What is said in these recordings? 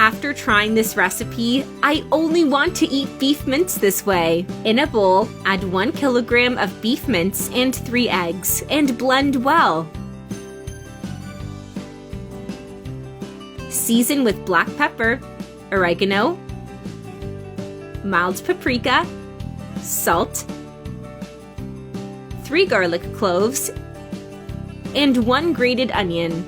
After trying this recipe, I only want to eat beef mince this way. In a bowl, add 1 kilogram of beef mince and 3 eggs, and blend well. Season with black pepper, oregano, mild paprika, salt, 3 garlic cloves, and 1 grated onion.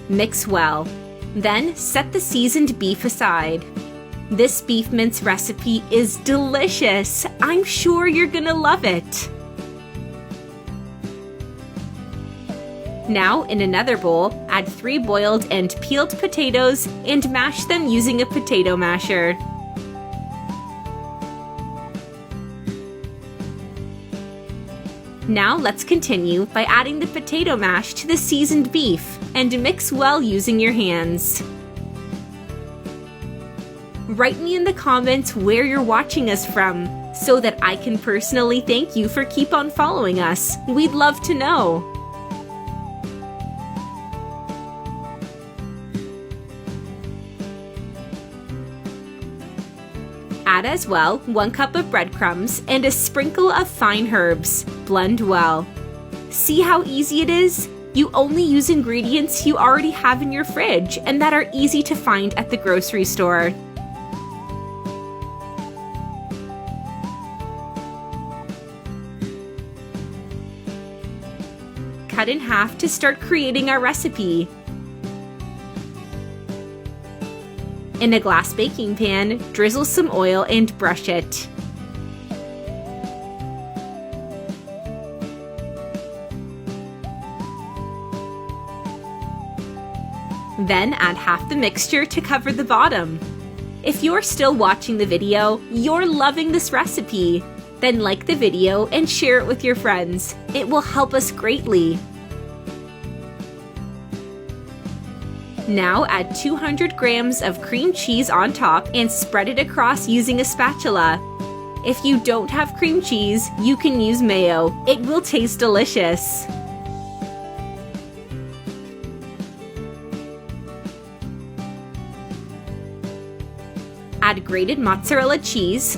Mix well. Then set the seasoned beef aside. This beef mince recipe is delicious. I'm sure you're gonna love it. Now, in another bowl, add 3 boiled and peeled potatoes and mash them using a potato masher. Now let's continue by adding the potato mash to the seasoned beef and mix well using your hands. Write me in the comments where you're watching us from so that I can personally thank you for keep on following us. We'd love to know. Add as well 1 cup of breadcrumbs and a sprinkle of fine herbs. Blend well. See how easy it is? You only use ingredients you already have in your fridge and that are easy to find at the grocery store. Cut in half to start creating our recipe. In a glass baking pan, drizzle some oil and brush it. Then add half the mixture to cover the bottom. If you're still watching the video, you're loving this recipe. Then like the video and share it with your friends. It will help us greatly. Now add 200 grams of cream cheese on top and spread it across using a spatula. If you don't have cream cheese, you can use mayo. It will taste delicious. Add grated mozzarella cheese,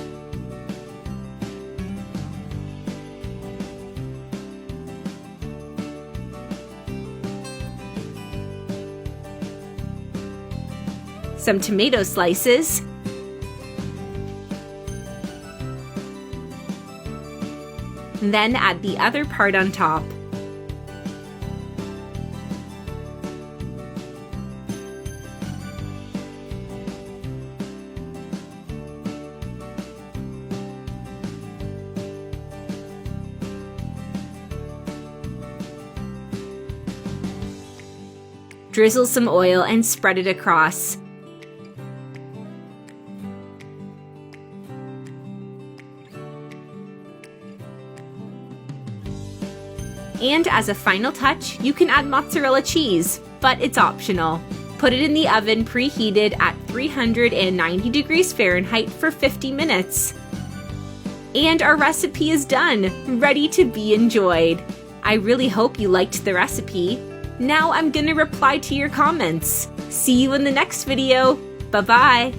some tomato slices, then add the other part on top. Drizzle some oil and spread it across. And as a final touch, you can add mozzarella cheese, but it's optional. Put it in the oven preheated at 390 degrees Fahrenheit for 50 minutes. And our recipe is done, ready to be enjoyed. I really hope you liked the recipe. Now I'm gonna reply to your comments. See you in the next video. Bye-bye.